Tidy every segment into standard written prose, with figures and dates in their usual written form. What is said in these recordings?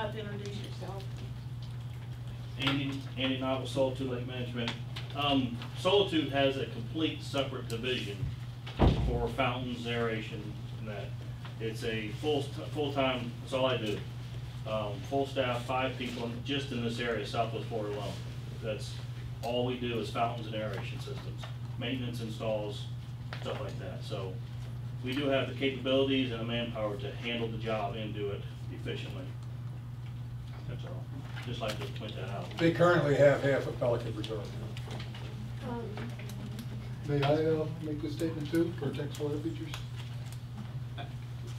like to introduce yourself? Andy Novel, Solitude Lake Management. Solitude has a complete separate division for fountains, aeration, and that. It's a full-time, that's all I do. Full staff, 5 people just in this area, Southwest Florida alone. That's all we do is fountains and aeration systems, maintenance installs, stuff like that. So we do have the capabilities and the manpower to handle the job and do it efficiently. That's all. Just like to point that out. They currently have half a Pelican Reserve. May I make a statement too, for text water features?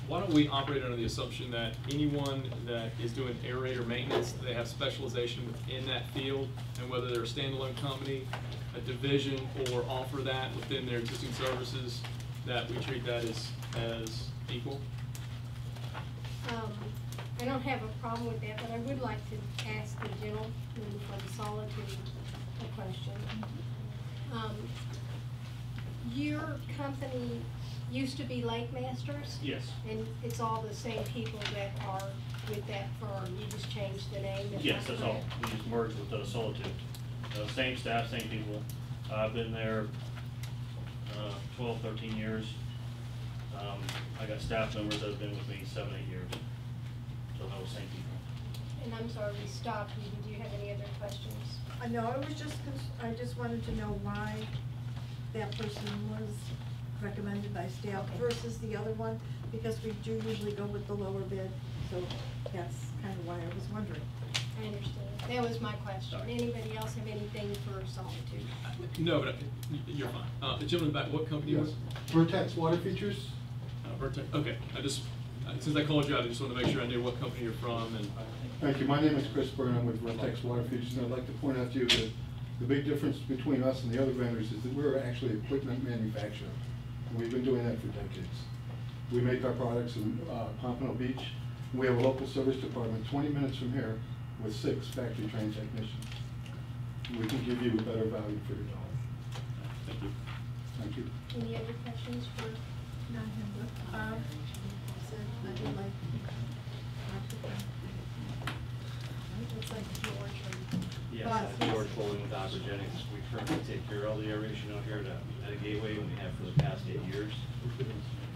Why don't we operate under the assumption that anyone that is doing aerator maintenance, they have specialization within that field, and whether they're a standalone company, a division, or offer that within their existing services, that we treat that as equal? I don't have a problem with that, but I would like to ask the gentleman from Solitude a question. Your company used to be Lake Masters? Yes. And it's all the same people that are with that firm, you just changed the name? Yes, that's all. We just merged with Solitude. Same staff, same people. I've been there 12, 13 years. I got staff members that have been with me 7, 8 years. So those same people. And I'm sorry, we stopped you. Did you have any other questions? No, I just wanted to know why that person was recommended by staff versus the other one, because we do usually go with the lower bid, so that's kind of why I was wondering. I understand. That was my question. Anybody else have anything for Solitude? No, but you're fine. The gentleman back, what company was? Vertex Water Features. Vertex. Okay. Since I called you out, I just wanted to make sure I knew what company you're from. And Thank you. My name is Chris Byrne. I'm with Vertex Water Features, and I'd like to point out to you that the big difference between us and the other vendors is that we're actually equipment manufacturer. And we've been doing that for decades. We make our products in Pompano Beach. We have a local service department 20 minutes from here with 6 factory-trained technicians. We can give you a better value for your dollar. thank you. Thank you. Any other questions for? Not him, but Bob said I would like. Looks like George or Yes, George Bowling with Aquagenics. We currently take care of all the aeration out here at a Gateway, and we have for the past 8 years.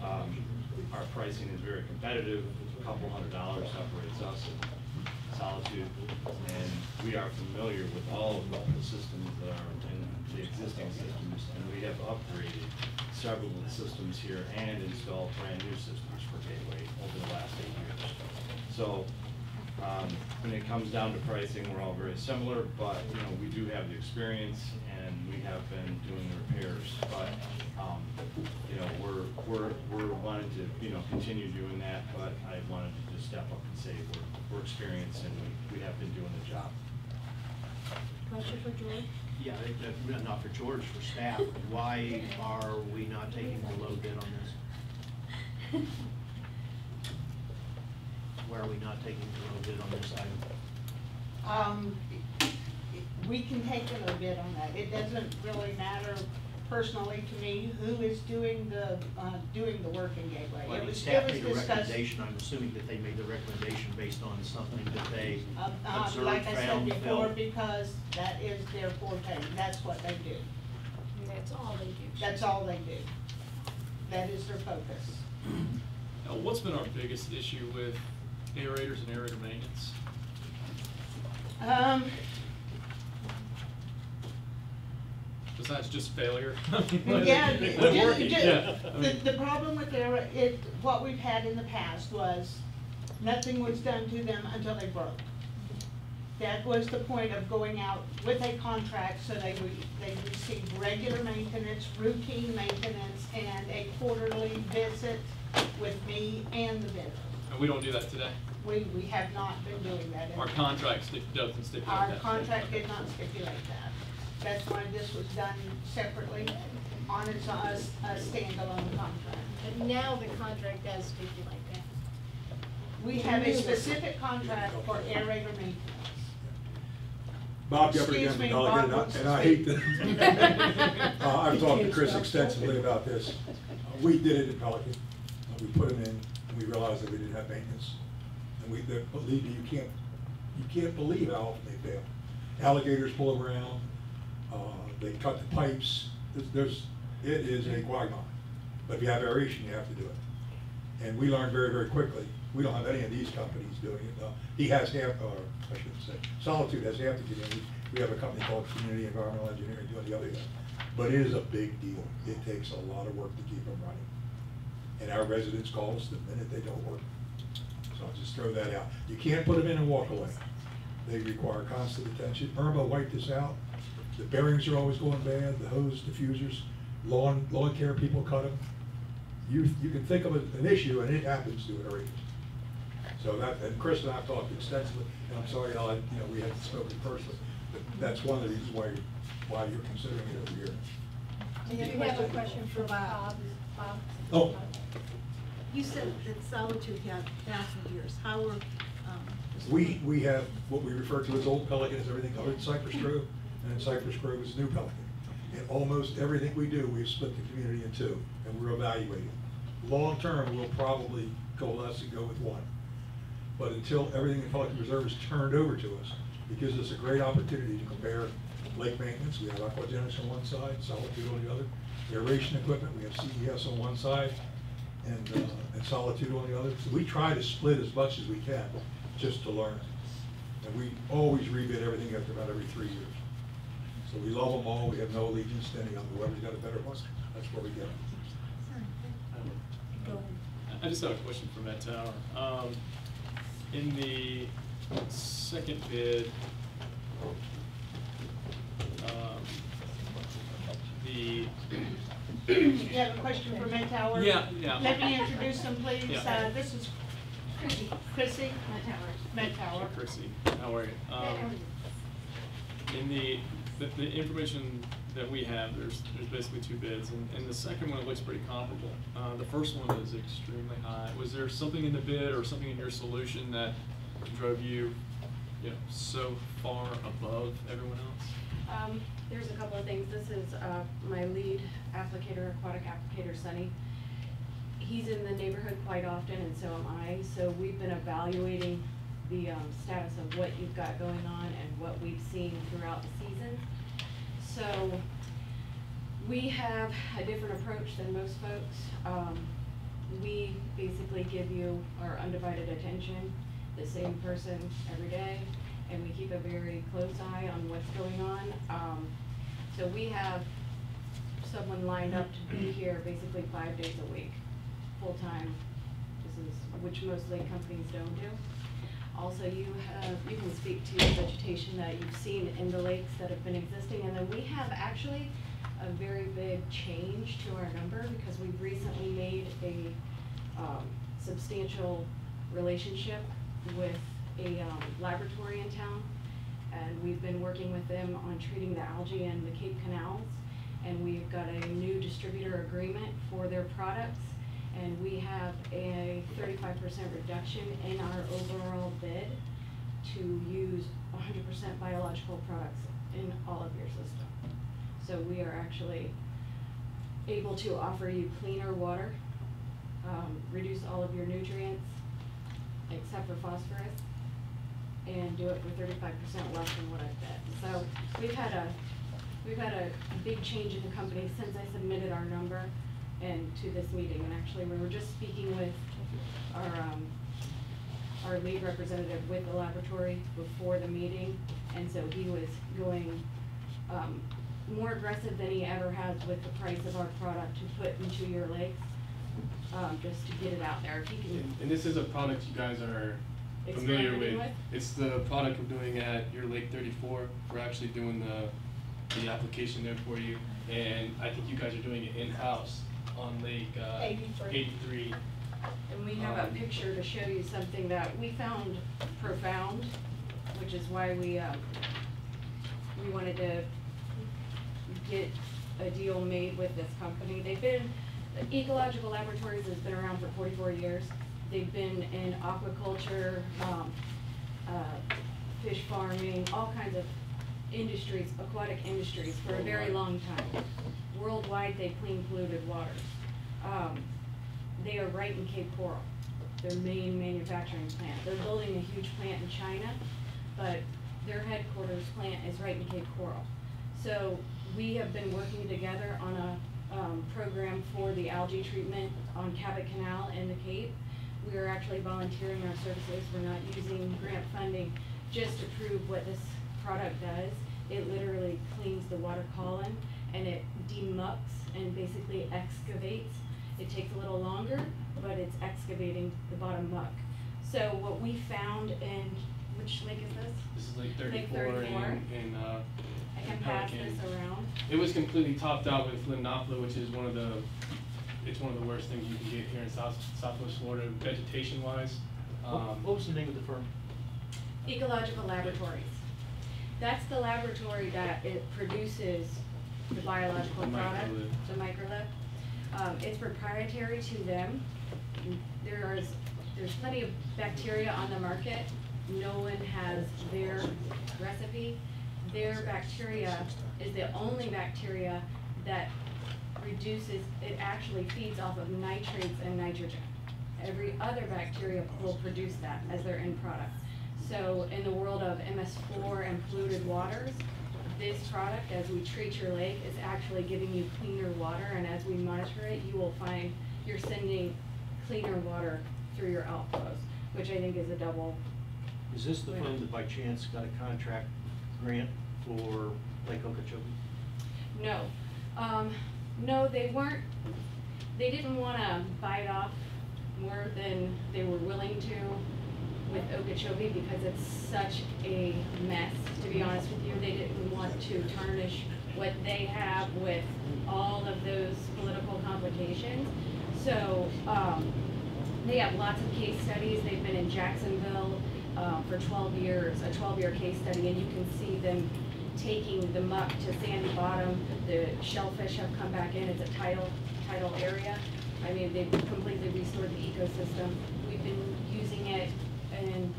Our pricing is very competitive. A couple $100 separates us and Solitude, and we are familiar with all of the systems that are in the existing systems, and we have upgraded several of the systems here and installed brand new systems for Gateway over the last 8 years. So when it comes down to pricing, we're all very similar, but we do have the experience and we have been doing the repairs. But we're wanting to continue doing that. But I wanted to just step up and say we're experienced and we have been doing the job. Question for George? Yeah, not for George, for staff. Why are we not taking the low bid on this? Why are we not taking the low bid on this item? we can take a little bit on that. It doesn't really matter personally to me who is doing the work in Gateway. Well, It was staff made a discussed. recommendation. I'm assuming that they made the recommendation based on something that they observed, Like I said found, before, felt. because that is their forte. That's what they do. And that's all they do. That's all they do. That is their focus. Now, what's been our biggest issue with aerators and aerator maintenance? Besides just failure? Yeah, Yeah. the problem with what we've had in the past was nothing was done to them until they broke. That was the point of going out with a contract, so they received regular maintenance, routine maintenance, and a quarterly visit with me and the vendor. And we don't do that today? We have not been doing that. Our contract doesn't stipulate Our that. contract did not stipulate that. That's why this was done separately on its own, a standalone contract. But now the contract does stipulate that. We have a specific contract for aerator maintenance. Bob Gepper Excuse again, me, Delegate, Bob wants and to I hate speak. to, I've talked to Chris extensively about this. We did it at Pelican. We put them in, and we realized that we didn't have maintenance. And believe me, you can't believe how often they fail. Alligators pull them around, they cut the pipes, it is a quagmire. But if you have aeration, you have to do it. And we learned very, very quickly, we don't have any of these companies doing it. He has half, or I shouldn't say, Solitude has half the community. We have a company called Community Environmental Engineering doing the other half. But it is a big deal. It takes a lot of work to keep them running. And our residents call us the minute they don't work. So I'll just throw that out. You can't put them in and walk away. They require constant attention. Irma wiped this out. The bearings are always going bad, the hose diffusers, lawn care people cut them. You can think of an issue and it happens to an area. So that, and Chris and I have talked extensively, and I'm sorry, Al, we haven't spoken personally, but that's one of the reasons why you're considering it over here. We have a question for Bob. Oh. You said that Solitude had passengers. How were, We have what we refer to as Old Pelican, is everything other than Cypress Grove, and then Cypress Grove is New Pelican. And almost everything we do, we've split the community in two, and we're evaluating. Long term, we'll probably coalesce and go with one. But until everything in Pelican Reserve is turned over to us, it gives us a great opportunity to compare lake maintenance. We have aquagenics on one side, Solitude on the other. Aeration equipment, we have CES on one side, and Solitude on the other. So we try to split as much as we can, just to learn. And we always rebid everything after about every 3 years. So we love them all, we have no allegiance to any of them. Whoever's got a better one, that's where we get them. I just have a question for Met Tower. In the second bid, You have a question for Met Tower? Yeah. Let me introduce them, please. Yeah. This is Chrissy. Met Tower. Sure, Chrissy, how are you? In the information that we have, there's basically two bids, and the second one, it looks pretty comparable. The first one is extremely high. Was there something in the bid or something in your solution that drove you, so far above everyone else? There's a couple of things. This is my lead applicator, aquatic applicator, Sonny. He's in the neighborhood quite often, and so am I. So we've been evaluating the status of what you've got going on and what we've seen throughout the season. So we have a different approach than most folks. We basically give you our undivided attention, the same person every day, and we keep a very close eye on what's going on. So we have someone lined up to be here basically 5 days a week, full-time. This is, which most lake companies don't do. Also, you can speak to the vegetation that you've seen in the lakes that have been existing, and then we have actually a very big change to our number because we've recently made a substantial relationship with a laboratory in town, and we've been working with them on treating the algae in the Cape Canals, and we've got a new distributor agreement for their products, and we have a 35% reduction in our overall bid to use 100% biological products in all of your system. So we are actually able to offer you cleaner water, reduce all of your nutrients, except for phosphorus, and do it for 35% less than what I've bid. So we've had a big change in the company since I submitted our number and to this meeting. And actually, we were just speaking with our lead representative with the laboratory before the meeting, and so he was going more aggressive than he ever has with the price of our product to put into your lakes, just to get it out there. If he can. And this is a product you guys are familiar with. It's the product we're doing at your Lake 34. We're actually doing the application there for you, and I think you guys are doing it in-house on Lake 83. And we have a picture to show you something that we found profound, which is why we wanted to get a deal made with this company. Ecological Laboratories has been around for 44 years. They've been in aquaculture, fish farming, all kinds of industries, aquatic industries for a very long time. Worldwide, they clean polluted waters. They are right in Cape Coral. their main manufacturing plant. They're building a huge plant in China, but their headquarters plant is right in Cape Coral. So we have been working together on a program for the algae treatment on Cabot Canal in the Cape. We are actually volunteering our services. We're not using grant funding just to prove what this product does. It literally cleans the water column and it demucks and basically excavates. It takes a little longer, but it's excavating the bottom muck. So what we found in, which lake is this? This is Lake 34 Lake 34. in I can pass Pelican. this around. It was completely topped out with limnophylla, which is one of the worst things you can get here in Southwest Florida, vegetation-wise. What was the name of the firm? Ecological Laboratories. That's the laboratory that it produces the biological The product, microlith. the microlith. It's proprietary to them. There's plenty of bacteria on the market. No one has their recipe. Their bacteria is the only bacteria that reduces, it actually feeds off of nitrates and nitrogen. Every other bacteria will produce that as their end product. So in the world of MS4 and polluted waters, this product, as we treat your lake, is actually giving you cleaner water, and as we monitor it, you will find you're sending cleaner water through your outflows, which I think is a double. Is this the firm that by chance got a contract grant for Lake Okeechobee? No. No, they weren't, they didn't want to bite off more than they were willing to with Okeechobee because it's such a mess, to be honest with you. They didn't want to tarnish what they have with all of those political complications. So they have lots of case studies. They've been in Jacksonville for 12 years, a 12-year case study, and you can see them taking the muck to sandy bottom. The shellfish have come back in. It's a tidal area. I mean, they've completely restored the ecosystem. We've been using it in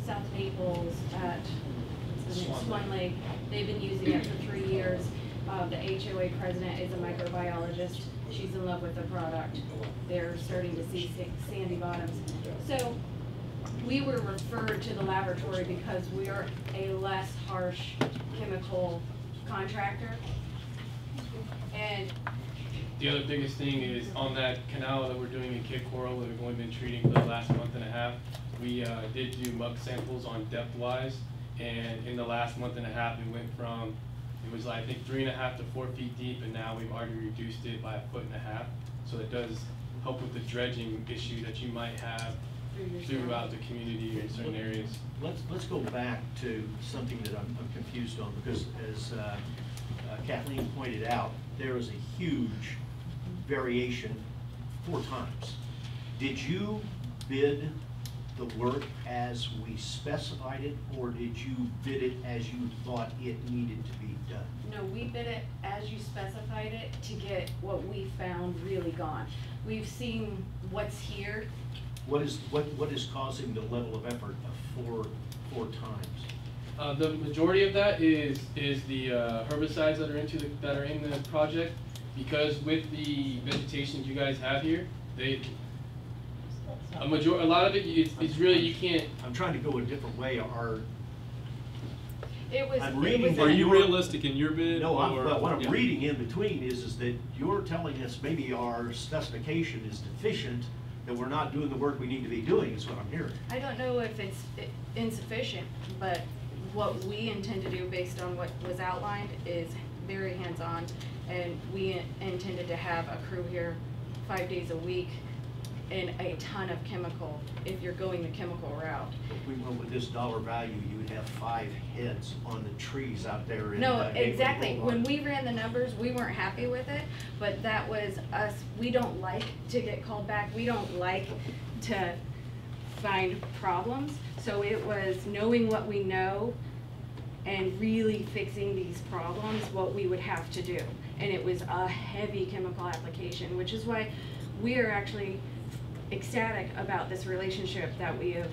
South Naples at Swan Lake. They've been using it for 3 years. The HOA president is a microbiologist. She's in love with the product. They're starting to see sandy bottoms. So we were referred to the laboratory because we are a less harsh chemical contractor. And the other biggest thing is on that canal that we're doing in Cape Coral that we've only been treating for the last month and a half, we did do muck samples on depth-wise, and in the last month and a half, we went from, it was I think 3.5 to 4 feet deep, and now we've already reduced it by 1.5 feet. So it does help with the dredging issue that you might have throughout the community or in certain areas. Let's go back to something that I'm confused on, because as Kathleen pointed out, there is a huge variation 4 times. Did you bid the work as we specified it, or did you bid it as you thought it needed to be done? no, we bid it as you specified it to get what we found really gone. We've seen what's here. What is causing the level of effort of four times? The majority of that is the herbicides that are in the project, because with the vegetation you guys have here, a lot of it it's really you can't. I'm trying to go a different way. Are you realistic in your bid? No, or, what I'm reading in between is that you're telling us maybe our specification is deficient, that we're not doing the work we need to be doing, is what I'm hearing. I don't know if it's insufficient, but what we intend to do based on what was outlined is very hands-on, and we intended to have a crew here 5 days a week and a ton of chemical if you're going the chemical route. If we went with this dollar value, you would have 5 heads on the trees out there in No, Gateway exactly. Boulevard. When we ran the numbers, we weren't happy with it, but that was us. We don't like to get called back. We don't like to find problems. So it was knowing what we know and really fixing these problems, what we would have to do. And it was a heavy chemical application, which is why we are actually ecstatic about this relationship that we have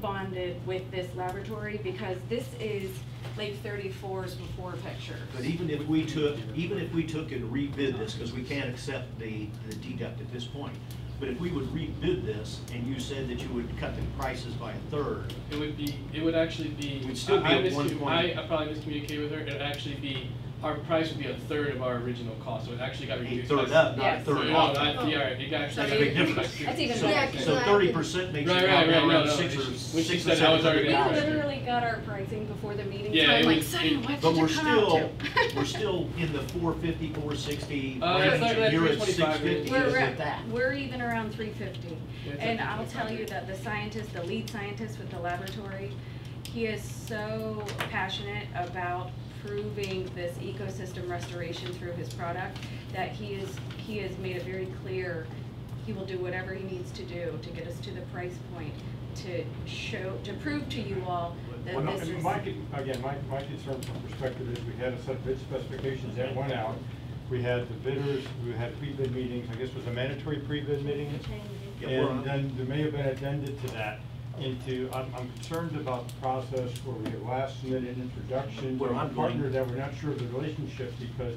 bonded with this laboratory, because this is Lake 34's before picture. But even if we took and rebid this, because we can't accept the deduct at this point, But if we would rebid this, and you said that you would cut the prices by a third, It would actually be. We'd still be at 120. I probably miscommunicated with her. It'd actually be, our price would be a third of our original cost, so it actually got a reduced. third by- up, not a Yes. third No, off. not, yeah, it actually That's a got big reduced by difference. 60. That's even So- better. So 30% makes Right, it right, out right, around no, six or when she six or said I was seven already- We hundred dollars. literally got our pricing before the meeting, so Yeah, I'm it like, was- Sonny, what But did we're you come out still, to? we're still in the 450, 460 It's range, like and that you're at 325 650, range. is We're it that? we're even around 350. Yeah, it's And like I'll tell you 350. that the scientist, the lead scientist with the laboratory, he is so passionate about proving this ecosystem restoration through his product that he has made it very clear he will do whatever he needs to do to get us to the price point to prove to you all that Well, no, this is. my concern from perspective is we had a set of bid specifications that went out. We had the bidders, we had pre-bid meetings, I guess was a mandatory pre-bid meeting. Yeah, we're on. And then there may have been addendum to that I'm concerned about the process where we have last minute introductions Where of a I'm partner going. that we're not sure of the relationship, because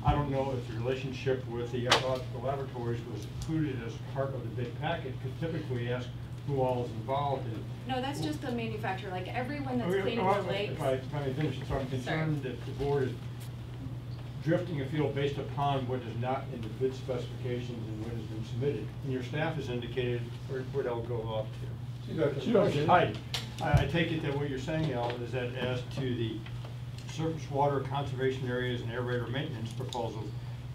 I don't know if the relationship with the ecological laboratories was included as part of the bid packet, because typically we ask who all is involved in. No, that's just the manufacturer, like everyone that's Okay, cleaning well, the lakes. If I may finish, so I'm concerned that the board is drifting afield based upon what is not in the bid specifications and what has been submitted. And your staff has indicated where they'll go off to. I take it that what you're saying, Al, is that as to the surface water conservation areas and aerator maintenance proposals,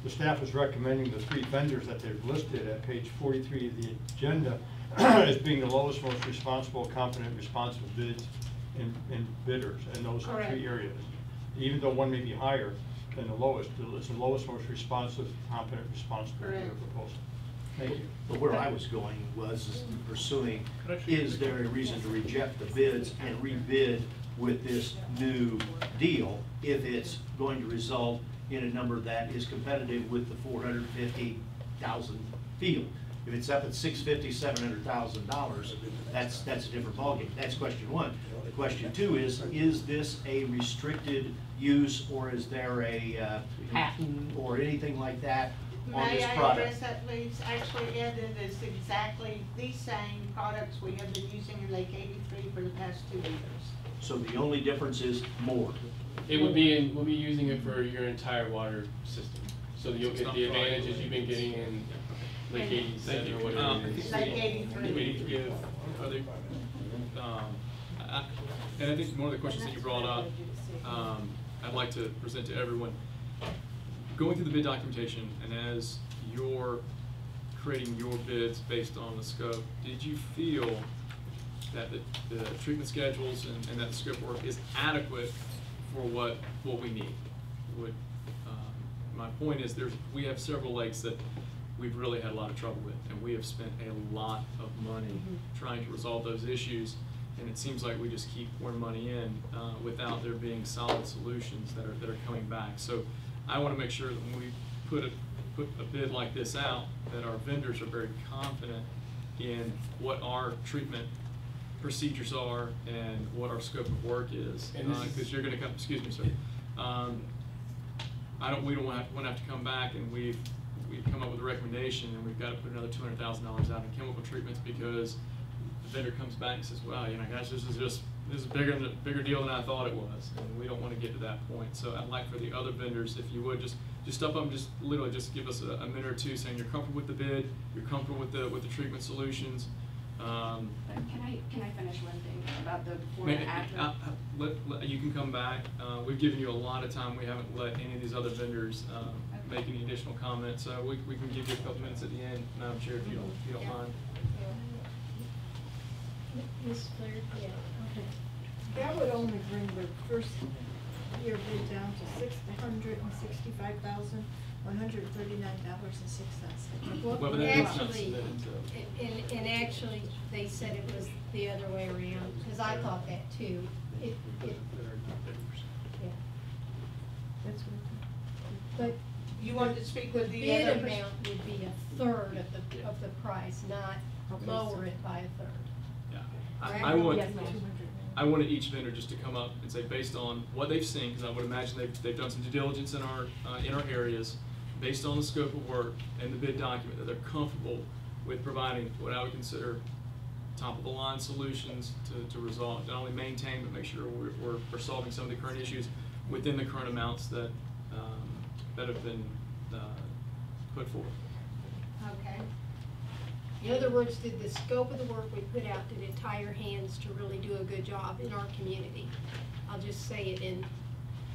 the staff is recommending the 3 vendors that they've listed at page 43 of the agenda as being the lowest, most responsible, competent, responsive bids and bidders in those Correct. 3 areas. Even though one may be higher than the lowest, it's the lowest, most responsive, competent, responsible bidder Correct. proposal. Thank you. But where I was going was pursuing, is there a reason to reject the bids and rebid with this new deal if it's going to result in a number that is competitive with the 450,000 field? If it's up at $650,000, $700,000, that's a different ballgame. That's question one. The question two is this a restricted use, or is there a patent or anything like that on May this I product? address that, please? Actually, Ed, it is exactly the same products we have been using in Lake 83 for the past 2 years. So the only difference is more. We'll be using it for your entire water system, so that you'll It's get not the fraud. advantages you've been getting in Lake 87 or I whatever. think it is. Like we 83. need to give other, and I think one of the questions that you brought up, I'd like to present to everyone. Going through the bid documentation, and as you're creating your bids based on the scope, did you feel that the treatment schedules and that scope work is adequate for what we need? My point is, we have several lakes that we've really had a lot of trouble with, and we have spent a lot of money trying to resolve those issues, and it seems like we just keep pouring money in without there being solid solutions that are coming back. So I want to make sure that when we put a bid like this out, that our vendors are very confident in what our treatment procedures are and what our scope of work is. And this is- Because you're going to come, excuse me, sir. We don't want to have to come back and we've come up with a recommendation and we've got to put another $200,000 out in chemical treatments because the vendor comes back and says, wow, guys, this is bigger deal than I thought it was, and we don't want to get to that point. So I'd like for the other vendors, if you would, just step up and just literally just give us a minute or two saying you're comfortable with the bid, you're comfortable with the treatment solutions. Can I finish one thing about the before and after? You can come back. We've given you a lot of time. We haven't let any of these other vendors make any additional comments. So we can give you a couple minutes at the end, Madam Chair, if you don't mind. Ms. Claire? Yeah, okay. That would only bring the first year bid down to $636,139.06. Well, but that's not Actually, submitted, so. and actually, they said it was the other way around, because I thought that too. Yeah. That's what. But You want to speak with the bid other? amount would be a third of the price, not lower it by a third. Yeah. Right? I want. Yes, ma'am. I wanted each vendor just to come up and say, based on what they've seen, because I would imagine they've done some due diligence in our areas, based on the scope of work and the bid document, that they're comfortable with providing what I would consider top-of-the-line solutions to resolve, not only maintain, but make sure we're solving some of the current issues within the current amounts that, that have been put forth. Okay. In other words, did the scope of the work we put out, did it tie your hands to really do a good job in our community? I'll just say it in,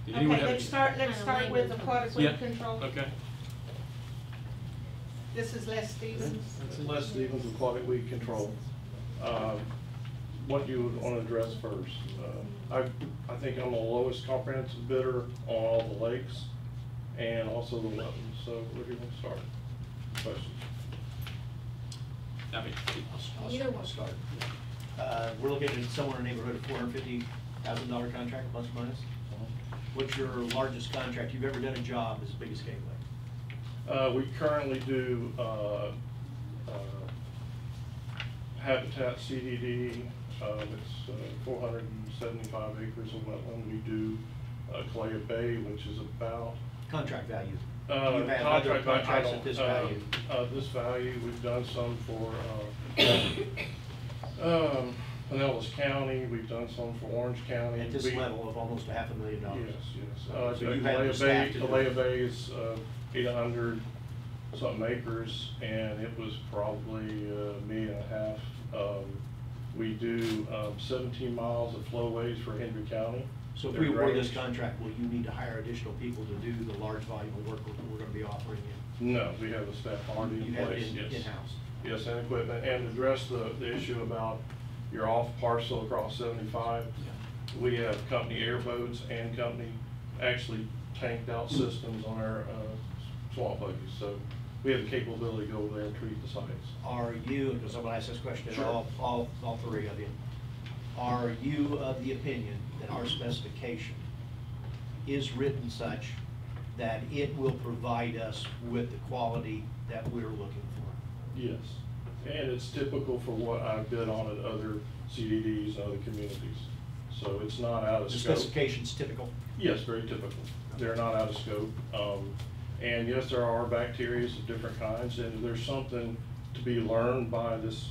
Did anyone Okay, have let's any- start with aquatic Yeah, weed control. okay. This is Les Stevens. Les Stevens, Aquatic Weed Control. What do you want to address first? I think I'm the lowest comprehensive bidder on all the lakes and also the wetlands, so where do you want to start? Questions? I mean, either one. I'll start. We're looking at somewhere in the neighborhood of $450,000 contract, plus or minus. What's your largest contract you've ever done a job as big as Gateway? We currently do Habitat CDD. It's 475 acres of wetland. We do Calais Bay, which is about Contract value. You've had other contract, contracts at this value. This value, we've done some for Pinellas County, we've done some for Orange County. At this level of almost $500,000. Yes, yes. So you have the staff to do it. Calais Bay is 800 something acres, and it was probably $1.5 million. We do 17 miles of flowways for Henry County. So if we award this contract, will you need to hire additional people to do the large volume of work we're going to be offering you? No, we have a staff already in You have place. it Yes. in-house? Yes, and equipment, and address the issue about your off parcel across 75. We have company airboats and company actually tanked out systems on our swamp buggies, so we have the capability to go over there and treat the sites. Are you, because I'm going to ask this question to Sure. all three of you, are you of the opinion that our specification is written such that it will provide us with the quality that we're looking for? Yes, and it's typical for what I've bid on at other CDDs and other communities, so it's not out of The scope. specification's typical? Yes, very typical. They're not out of scope. And yes, there are bacteria of different kinds, and there's something to be learned by this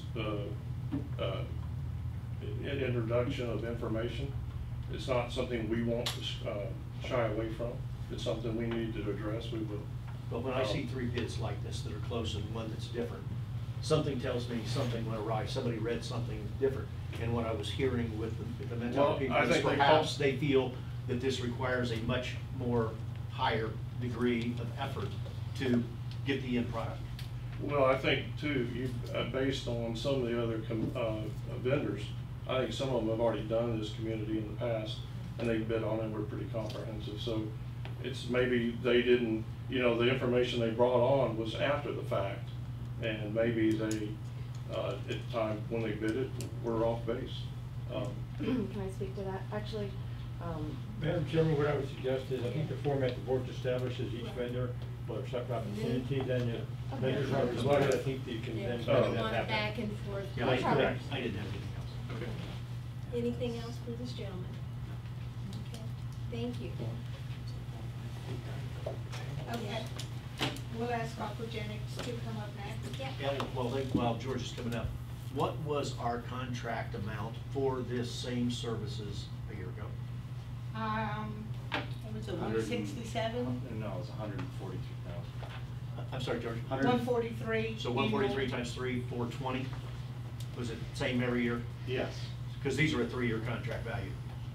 introduction of information. It's not something we want to shy away from. It's something we need to address. We will. But when I see three bids like this that are close and one that's different, something tells me something went awry. Somebody read something different. And what I was hearing with the mentality people I is think perhaps they feel that this requires a much more higher degree of effort to get the end product. Well, I think too, based on some of the other vendors, I think some of them have already done this community in the past, and they bid on it, and we're pretty comprehensive. So it's maybe they didn't, the information they brought on was after the fact, and maybe they, at the time when they bid it, were off base. Can I speak to that? Actually, Madam Chairman, what I would suggest is, I think the format the board establishes each vendor for a separate opportunity, then you vendors are provided, I think you can then We make don't that want it happen. back and forth. Yeah, I didn't have anything else. Okay. Anything else for this gentleman? Okay, thank you. Okay. We'll ask Aquagenics to come up next. Yeah. Yeah, while George is coming up, what was our contract amount for this same services a year ago? What was it, 167? No, it's 142,000. I'm sorry, George? 143. So 143 times 3, 420? Was it same every year? Yes. Because these are a 3-year contract value.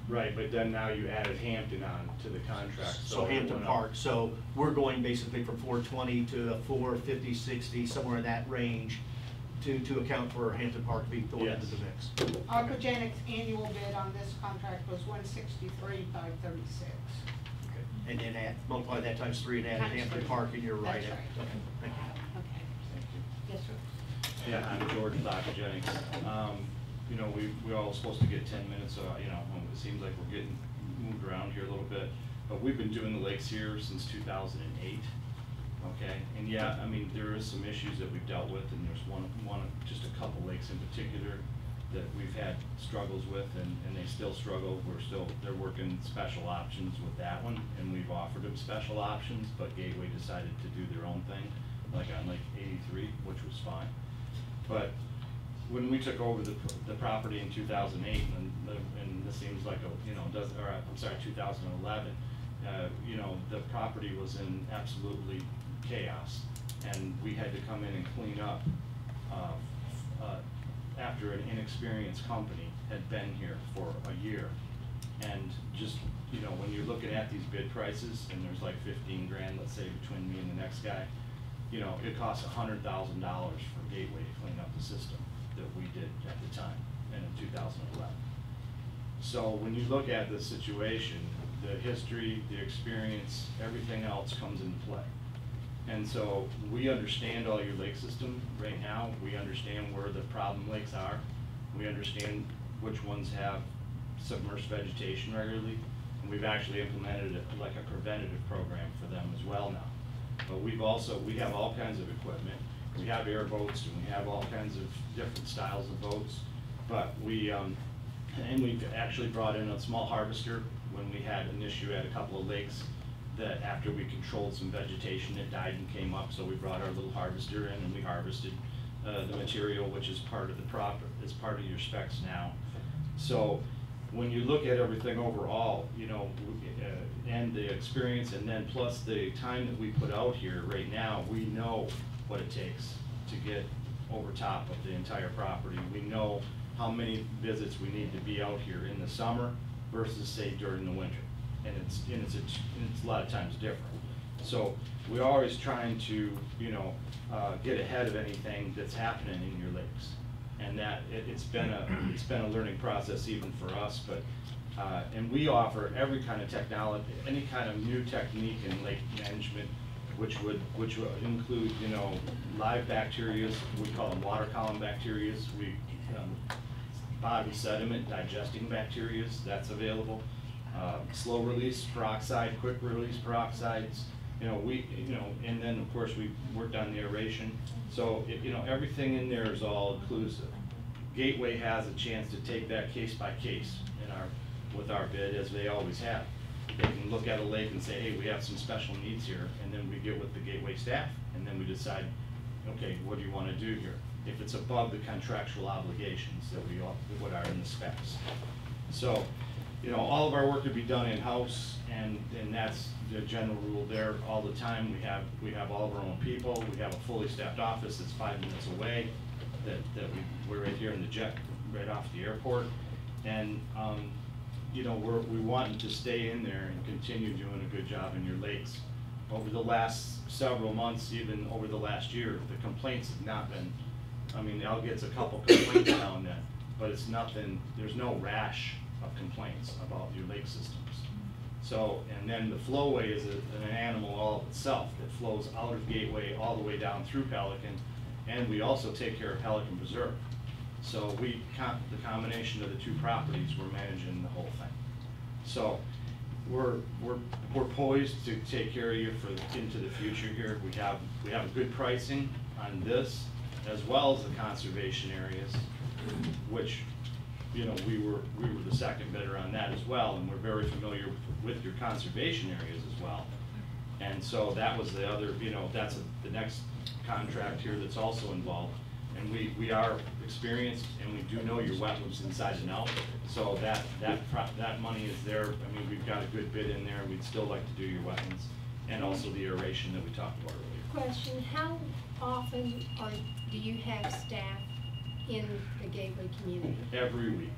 Right, but then now you added Hampton on to the contract. So it Hampton went up. Park, so we're going basically from 420 to a 450, 60, somewhere in that range to account for Hampton Park being thrown into Yes. the mix. Aquagenics' annual bid on this contract was 163,536. Okay. And then multiply that times 3 and add Times Hampton 3. Park, and you're right. That's right. Okay, thank you. Okay. Yes, sir. Yeah, I'm George with Aquagenics. We all supposed to get 10 minutes, so, it seems like we're getting moved around here a little bit. But we've been doing the lakes here since 2008, okay? And yeah, there is some issues that we've dealt with, and there's just a couple lakes in particular that we've had struggles with, and they still struggle. They're working special options with that one, and we've offered them special options, but Gateway decided to do their own thing, like on Lake 83, which was fine. But when we took over the property in 2008, and this seems like a, you know, I'm sorry, 2011, you know, the property was in absolutely chaos, and we had to come in and clean up after an inexperienced company had been here for a year. And just, you know, when you're looking at these bid prices, and there's like 15 grand, let's say, between me and the next guy, you know, it costs $100,000 for Gateway to clean up the system that we did at the time, and in 2011. So when you look at the situation, the history, the experience, everything else comes into play. And so we understand all your lake system right now. We understand where the problem lakes are. We understand which ones have submerged vegetation regularly. And we've actually implemented like a preventative program for them as well now. But we have all kinds of equipment. We have airboats, and we have all kinds of different styles of boats. But we've actually brought in a small harvester when we had an issue at a couple of lakes, that after we controlled some vegetation, it died and came up. So we brought our little harvester in, and we harvested the material, which is part of is part of your specs now. So when you look at everything overall, you know, and the experience, and then plus the time that we put out here right now, we know what it takes to get over top of the entire property. We know how many visits we need to be out here in the summer versus say during the winter. And it's a lot of times different. So we're always trying to, you know, get ahead of anything that's happening in your lakes. And that it's been a learning process even for us. But and we offer every kind of technology, any kind of new technique in lake management, which would include, you know, live bacteria. We call them water column bacteria. We bottom sediment digesting bacteria. That's available. Slow release peroxide, quick release peroxides. You know, and then of course we worked on the aeration. So you know, everything in there is all inclusive. Gateway has a chance to take that case by case with our bid, as they always have. They can look at a lake and say, hey, we have some special needs here, and then we get with the Gateway staff, and then we decide, okay, what do you want to do here? If it's above the contractual obligations that what are in the specs. So, you know, all of our work would be done in-house, and that's the general rule there all the time. We have all of our own people. We have a fully staffed office that's 5 minutes away. We're right here in the jet, right off the airport, and you know, we want to stay in there and continue doing a good job in your lakes. Over the last several months, even over the last year, the complaints have not been. I mean, Al gets a couple complaints now and then, but it's nothing. There's no rash of complaints about your lake systems. So, and then the flowway is an animal all of itself that flows out of Gateway all the way down through Pelican, and we also take care of Pelican Preserve. So the combination of the two properties, we're managing the whole thing. So we're poised to take care of you into the future here. We have good pricing on this, as well as the conservation areas, which, you know, we were the second bidder on that as well, and we're very familiar with your conservation areas as well. And so that was the other, you know, that's the next contract here that's also involved. And we are experienced, and we do know your wetlands inside and out. So that money is there. I mean, we've got a good bid in there, and we'd still like to do your wetlands, and also the aeration that we talked about earlier. Question, how often do you have staff in the Gateway community? Every week.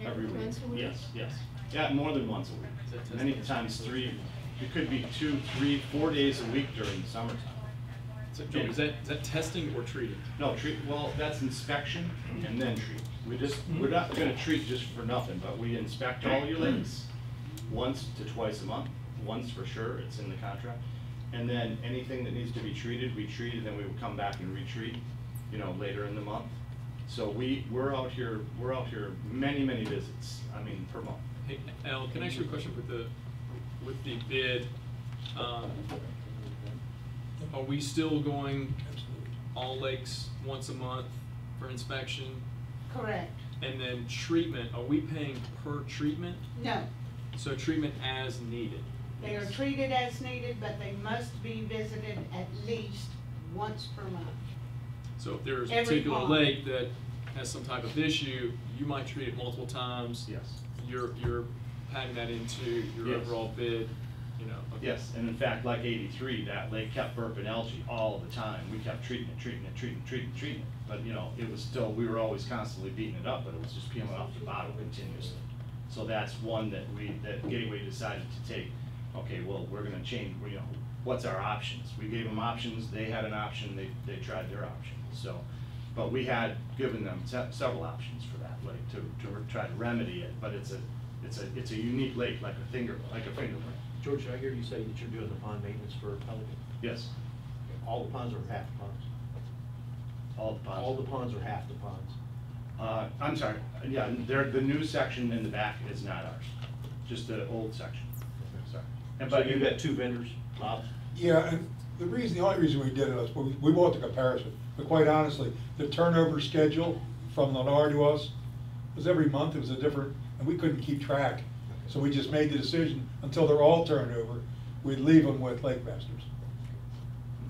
Every week. Once a week? Yes. Yeah, more than once a week. Many times 3. It could be 2, 3, 4 days a week during the summertime. So Joe, is that testing or treating? No, well, that's inspection and then treat. We're not gonna treat just for nothing, but we inspect all your lakes once to twice a month. Once for sure, it's in the contract. And then anything that needs to be treated, we treat, and then we will come back and retreat, you know, later in the month. So we're out here many visits, I mean, per month. Hey, Al, can I ask you a question with the bid? Are we still going all lakes once a month for inspection? Correct. And then treatment, are we paying per treatment? No. So treatment as needed? They are treated as needed, but they must be visited at least once per month. So if there's a Every particular pond. lake that has some type of issue, you might treat it multiple times. Yes. You're padding that into your Yes. overall bid, you know. Okay. Yes, and in fact, like 83, that lake kept burping algae all the time. We kept treating it. But, you know, it was still, we were always constantly beating it up, but it was just peeling off the bottom continuously. So that's one that Gateway decided to take, okay, well, we're gonna change, you know, what's our options? We gave them options, they had an option, they tried their option, so. But we had given them several options for that lake to try to remedy it, but it's a unique lake, like a fingerprint. George, did I hear you say that you're doing the pond maintenance for Pelican? Yes, All the ponds or half the ponds? all the ponds. All the ponds or half the ponds? I'm sorry, yeah, the new section in the back is not ours, just the old section, sorry. And So but you've got two vendors, Bob? Yeah, and the only reason we did it was we bought the comparison, but quite honestly, the turnover schedule from Lennar to us was every month, it was a different, and we couldn't keep track. So we just made the decision, until they're all turned over, we'd leave them with Lake Masters.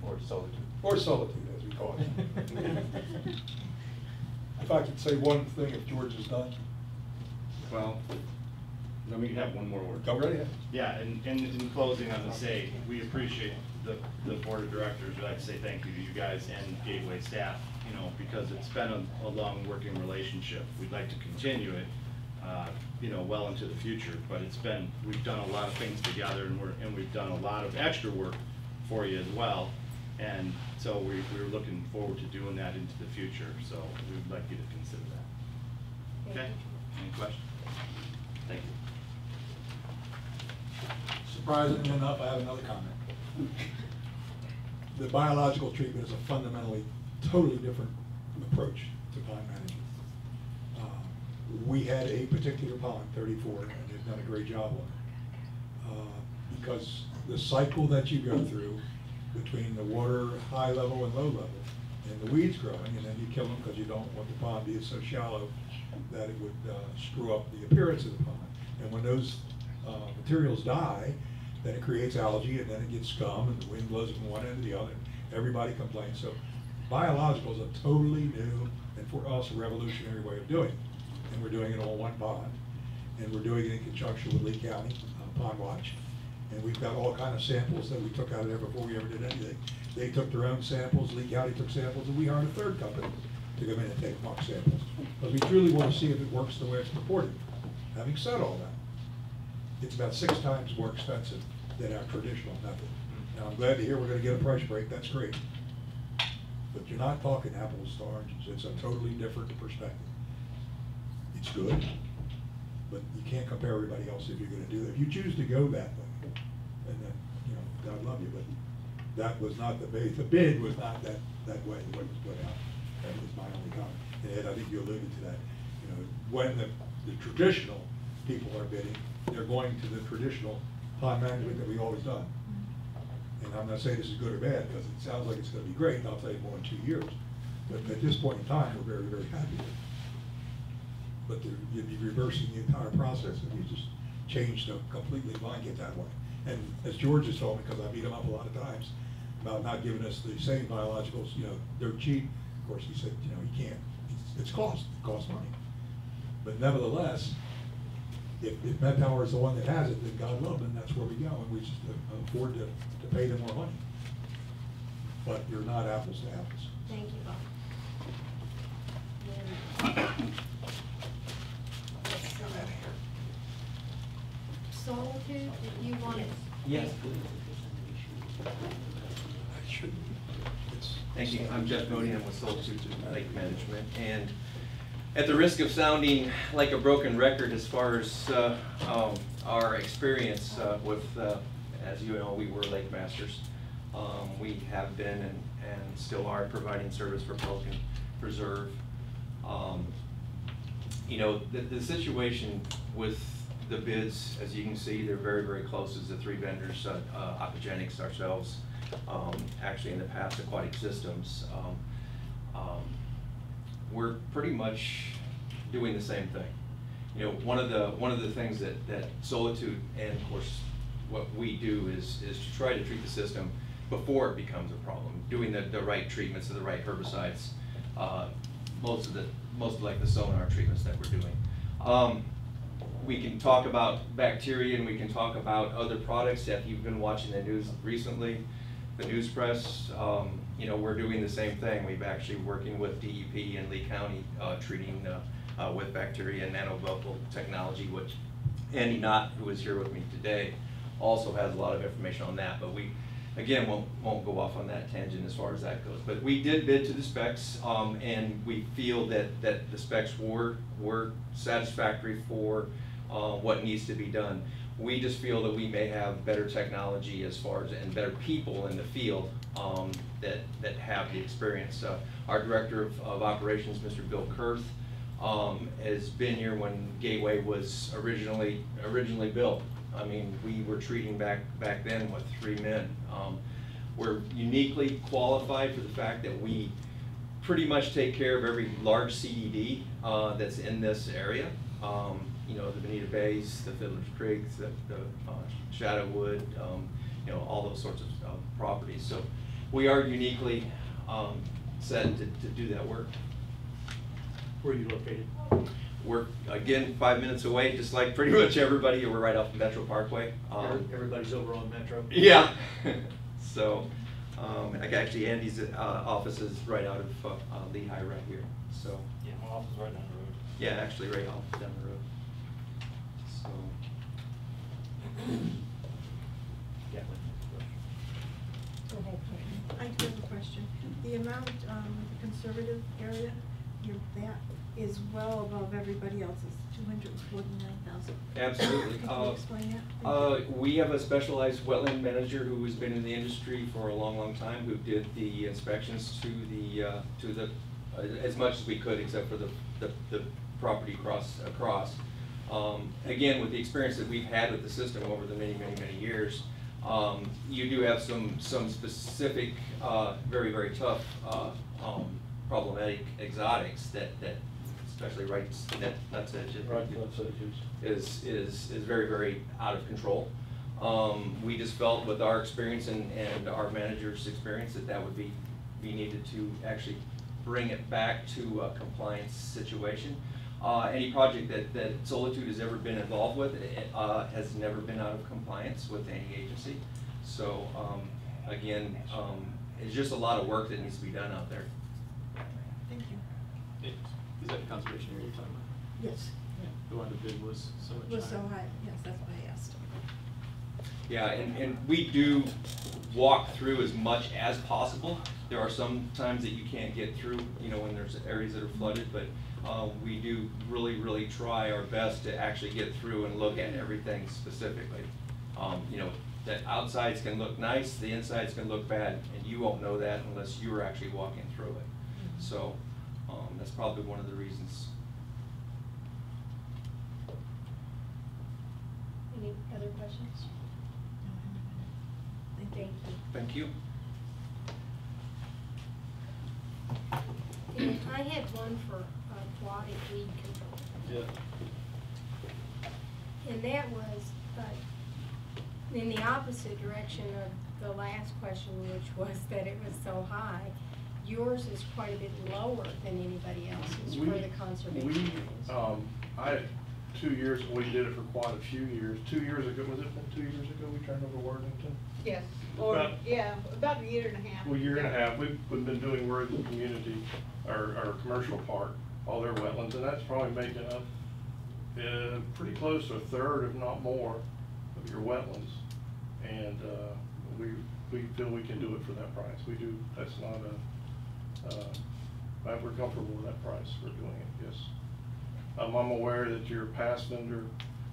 Or Solitude? Or Solitude, as we call it. If I could say one thing, if George is done. Well, let me have one more word. Go right ahead. Yeah, and in closing, I'm gonna say, we appreciate the board of directors. We'd like to say thank you to you guys and Gateway staff, you know, because it's been a long working relationship. We'd like to continue it, you know, well into the future, but we've done a lot of things together, and we've done a lot of extra work for you as well. And so we're looking forward to doing that into the future, so we'd like you to consider that. Okay? Any questions? Thank you. Surprisingly enough, I have another comment. The biological treatment is a fundamentally, totally different approach to pond management. We had a particular pond, 34, and they've done a great job on it. Because the cycle that you go through between the water high level and low level, and the weeds growing, and then you kill them because you don't want the pond being so shallow that it would screw up the appearance of the pond. And when those materials die, then it creates algae, and then it gets scum, and the wind blows it from one end to the other. Everybody complains. So biological is a totally new, and for us, a revolutionary way of doing it. And we're doing it on one pond, and we're doing it in conjunction with Lee County Pond Watch. And we've got all kind of samples that we took out of there before we ever did anything. They took their own samples, Lee County took samples, and we hired a third company to come in and take mock samples. Because we truly want to see if it works the way it's purported. Having said all that, it's about 6 times more expensive than our traditional method. Now, I'm glad to hear we're gonna get a price break, that's great. But you're not talking apples to oranges, it's a totally different perspective. It's good, but you can't compare everybody else if you're gonna do that. If you choose to go that way, and then, you know, God love you, but that was not the bid. The bid was not that way, the way it was put out. That was my only comment. And Ed, I think you alluded to that. You know, when the traditional people are bidding, they're going to the traditional pond management that we've always done. And I'm not saying this is good or bad, because it sounds like it's gonna be great, and I'll tell you more in 2 years. But at this point in time, we're very, very happy with it. But you'd be reversing the entire process if you just changed to completely blanket that way. And as George has told me, because I beat him up a lot of times, about not giving us the same biologicals, you know, they're cheap. Of course, he said, you know, you can't, it costs money. But nevertheless, if Met-Power is the one that has it, then God love them, that's where we go, and we just afford to pay them more money. But you're not apples to apples. Thank you, Bob. Solitude, if you want it. Yes. I shouldn't. Thank you. I'm Jeff Modi. I'm with Solitude Lake Management. And at the risk of sounding like a broken record as far as our experience with, as you know, we were lake masters. We have been and still are providing service for Pelican Preserve. You know, the situation with the bids, as you can see, they're very, very close. As the 3 vendors, Aquagenics, ourselves, actually in the past, Aquatic Systems. We're pretty much doing the same thing. You know, one of the things that Solitude, and of course what we do is to try to treat the system before it becomes a problem, doing the right treatments of the right herbicides, most like the sonar treatments that we're doing. We can talk about bacteria and we can talk about other products. If you've been watching the news recently, the news press, you know, we're doing the same thing. We've actually working with DEP in Lee County, treating with bacteria and nanobuccal technology, which Andy Knott, who is here with me today, also has a lot of information on that. But we, again, won't go off on that tangent as far as that goes. But we did bid to the specs, and we feel that the specs were satisfactory for what needs to be done. We just feel that we may have better technology as far as, and better people in the field that have the experience. Our Director of Operations, Mr. Bill Kurth, has been here when Gateway was originally built. I mean, we were treating back then with 3 men. We're uniquely qualified for the fact that we pretty much take care of every large CDD that's in this area. You know, the Bonita Bays, the Fiddler's Creeks, the Shadowwood, you know, all those sorts of properties. So we are uniquely set to do that work. Where are you located? We're, again, 5 minutes away, just like pretty much everybody. We're right off Metro Parkway. Everybody's over on Metro? Yeah. So, actually, Andy's office is right out of Lehigh right here. So. Yeah, my office is right down the road. Yeah, actually right off down the road. So. Go ahead. I do have a question. The amount, the conservative area, that is well above everybody else's, 249,000. Absolutely. Can you explain that? We have a specialized wetland manager who has been in the industry for a long time, who did the inspections to the as much as we could, except for the property across. Again, with the experience that we've had with the system over the many years, you do have some specific, very tough, problematic exotics that especially nuts edges is very out of control. We just felt with our experience and our manager's experience that would be, we needed to actually bring it back to a compliance situation. Any project that Solitude has ever been involved with has never been out of compliance with any agency. So again, it's just a lot of work that needs to be done out there. Thank you. Is that the conservation area you're talking about? Yes. Yeah. The one the bid was so much higher. Was so high, yes, that's why I asked. Yeah, and we do walk through as much as possible. There are some times that you can't get through, you know, when there's areas that are flooded, but we do really try our best to actually get through and look at everything specifically. You know, the outsides can look nice, the insides can look bad, and you won't know that unless you were actually walking through it. So that's probably one of the reasons. Any other questions? Thank you. Thank you. And I had one for aquatic weed control. Yeah. And that was in the opposite direction of the last question, which was that it was so high. Yours is quite a bit lower than anybody else's for the conservation areas. I, 2 years, we did it for quite a few years. 2 years ago, was it 2 years ago we turned over Worthington? Yes, or, yeah, about a year and a half. Well, year and a half, we've been doing Worthington Community, our commercial park, all their wetlands, and that's probably making up pretty close to a third, if not more, of your wetlands. And we feel we can do it for that price. We do, that's not we're comfortable with that price for doing it, yes. I'm aware that your past vendor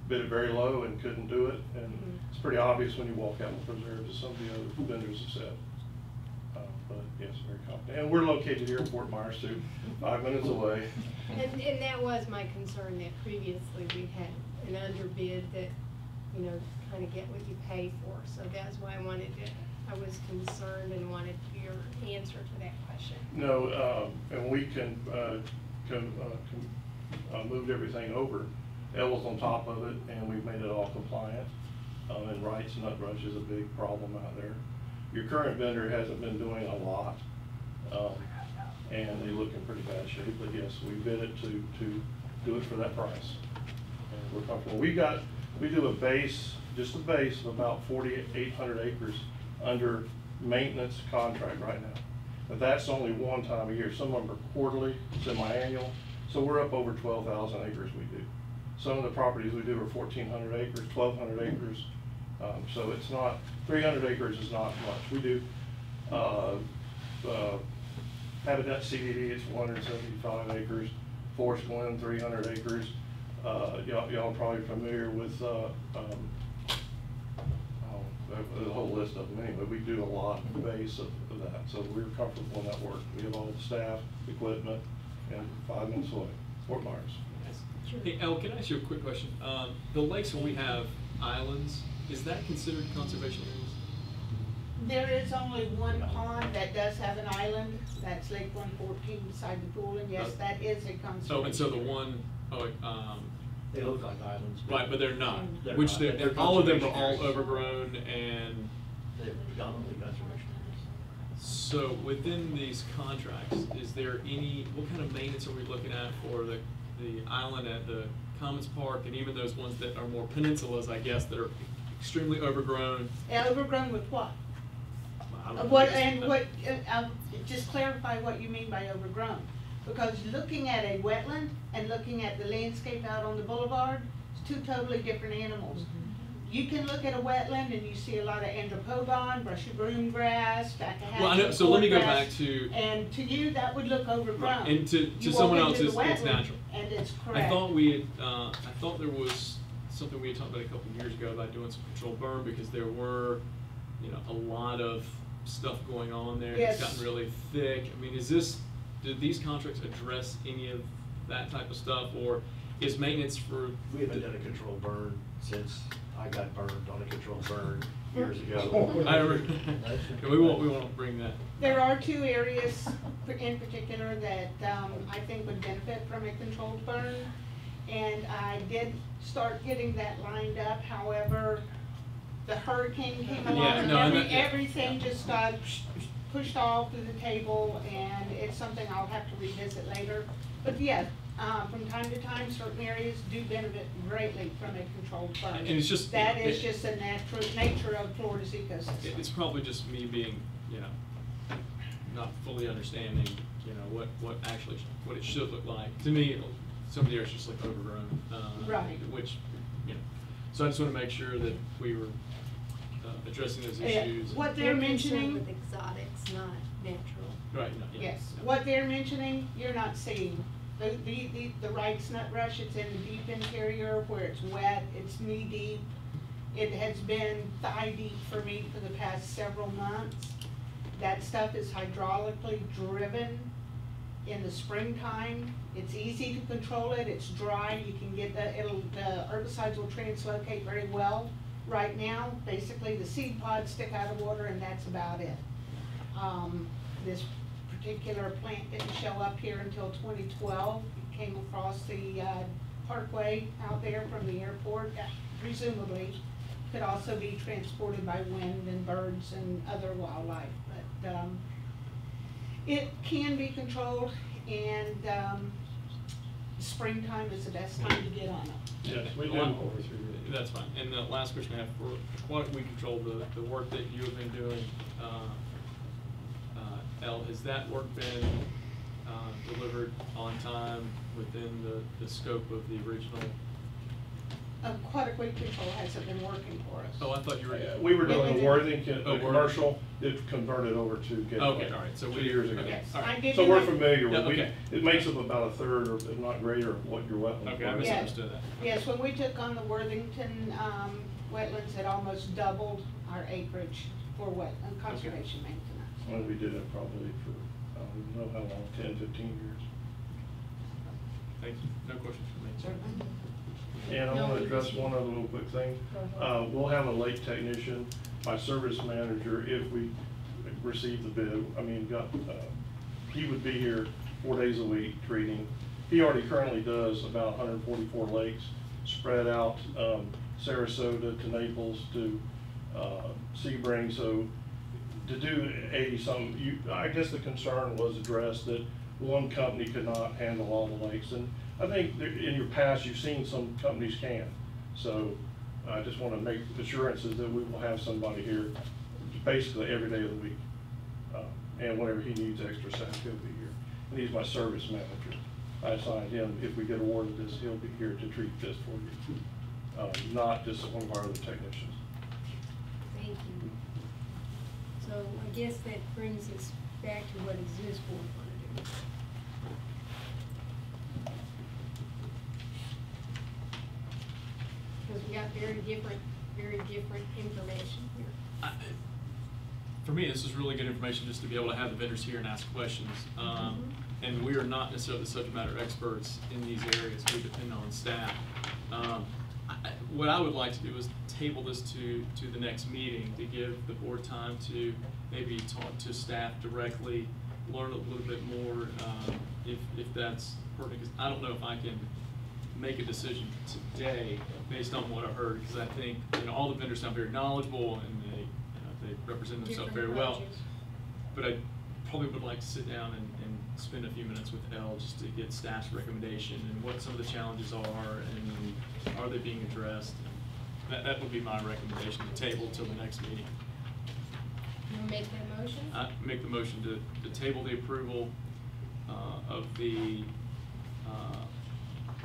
bid it very low and couldn't do it, and it's pretty obvious when you walk out in the preserves, as some of the other vendors have said. But yes, very confident. And we're located here in Fort Myers too, 5 minutes away. And that was my concern, that previously we had an underbid that, you know, kind of get what you pay for. So that's why I wanted to, I was concerned and wanted your answer to that question. No, and we moved everything over. Elwell's on top of it, and we've made it all compliant. And Wright's nut brush is a big problem out there. Your current vendor hasn't been doing a lot. and they look in pretty bad shape, but yes, we bid it to do it for that price. And we're comfortable. We do a base, just a base of about 4,800 acres under maintenance contract right now. But that's only one time a year. Some of them are quarterly, semi-annual, so we're up over 12,000 acres we do. Some of the properties we do are 1,400 acres, 1,200 acres. So it's not, 300 acres is not much. We do Habitat CDD, it's 175 acres. Forest Glen, 300 acres. Y'all are probably familiar with the whole list of them anyway. We do a lot in the base of that, so we're comfortable in that work. We have all the staff, equipment, and 5 minutes away, Fort Myers. Hey, Elle, can I ask you a quick question? The lakes where we have islands, is that considered conservation areas? There is only one pond that does have an island, that's Lake 114 beside the pool, and yes, that is a conservation. Oh, and so the one, They look like islands. right, but they're not. They're Which not. they're, They're all of them are conservation all areas. overgrown and. They're predominantly conservation areas. So within these contracts, is there any, what kind of maintenance are we looking at for the island at the Commons Park and even those ones that are more peninsulas, I guess, that are extremely overgrown? Overgrown with what? I don't know. What, and what, just clarify what you mean by overgrown. Because looking at a wetland and looking at the landscape out on the boulevard, it's two totally different animals. You can look at a wetland and you see a lot of andropodon, brushy broom grass, Fakahatchee, Well, I know, so let me go cordgrass, back to. And to you, that would look overgrown. And to You someone walk else, into the it's wetland, natural. And it's correct. I thought we had, I thought there was something we had talked about a couple of years ago about doing some controlled burn because there were, a lot of stuff going on there. Yes. It's gotten really thick. I mean, do these contracts address any of that type of stuff, or is maintenance for? We haven't done a controlled burn since I got burned on a controlled burn years ago. We won't bring that. There are two areas in particular that I think would benefit from a controlled burn. And I did start getting that lined up, however, the hurricane came along and everything just got pushed off to the table, and it's something I'll have to revisit later. But yeah, from time to time, certain areas do benefit greatly from a controlled burn. And it's just. That is just the nature of Florida's ecosystem. It's probably just me being, not fully understanding, what it should look like. To me, some of the areas just look overgrown. Right. Which, so I just want to make sure that we were addressing those issues. What they're mentioning. With exotics, not natural. Right, no, yeah. Yes, what they're mentioning, you're not seeing. The Wright's nut rush, it's in the deep interior where it's wet, it's knee deep. It has been thigh deep for me for the past several months. That stuff is hydraulically driven in the springtime. It's easy to control it, it's dry, you can get the herbicides will translocate very well. Right now, basically the seed pods stick out of water and that's about it. This particular plant didn't show up here until 2012. It came across the parkway out there from the airport, presumably could also be transported by wind and birds and other wildlife. But it can be controlled, and springtime is the best time to get on it. Yes, we do. That's fine. And the last question I have for aquatic weed control, the work that you have been doing, Elle, has that work been delivered on time within the scope of the original? Aquatic weed control hasn't been working for us. Oh, I thought you were. We were doing the Worthington, Oh, the commercial, it converted over to Gateway. Okay, all right, so 2 years ago. Yes, All right. I did So do we're it. familiar with Yeah, it. okay. It makes up about a third, or if not greater, of what your wetlands Okay, I are. misunderstood that. Yes, when we took on the Worthington wetlands, it almost doubled our acreage for conservation maintenance. And we did it probably for, I don't know how long, 10, 15 years. Thank you. No questions for me. Certainly. And I want to address one other little quick thing. We'll have a lake technician, my service manager, if we receive the bid. I mean, he would be here 4 days a week treating. He already currently does about 144 lakes spread out, Sarasota to Naples to Sebring. So to do 80-some, I guess the concern was addressed that one company could not handle all the lakes. And I think that in your past, you've seen some companies can. So I just want to make assurances that we will have somebody here basically every day of the week. And whenever he needs extra staff, he'll be here. And he's my service manager. I assigned him, if we get awarded this, he'll be here to treat this for you, not just one of our other technicians. Thank you. So I guess that brings us back to what does this board want to do? Because we got very different information here. For me, this is really good information just to be able to have the vendors here and ask questions. And we are not necessarily the subject matter experts in these areas. We depend on staff. What I would like to do is table this to the next meeting to give the board time to maybe talk to staff directly, learn a little bit more, if that's perfect. 'Cause I don't know if I can make a decision today based on what I heard, because I think, all the vendors sound very knowledgeable and they represent themselves very Different well. approaches. But I probably would like to sit down and spend a few minutes with Elle just to get staff's recommendation and what some of the challenges are and are they being addressed. That would be my recommendation, to table till the next meeting. You want to make that motion? I make the motion to table the approval of the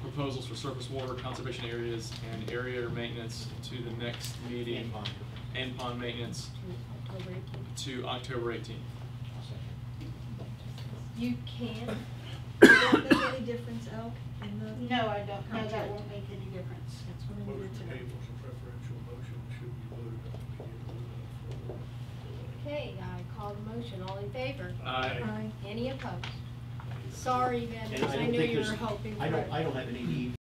proposals for surface water conservation areas and area maintenance to the next meeting. And pond maintenance October 18th. to October 18th. You can. Does that make any difference, Al, in the? No, I don't, no, that contract? won't make any difference. That's what I needed to know. Okay, I call the motion. All in favor? Aye. Aye. Any opposed? Sorry, And vendors, I I don't knew think you were there's- hoping for I it. don't have any need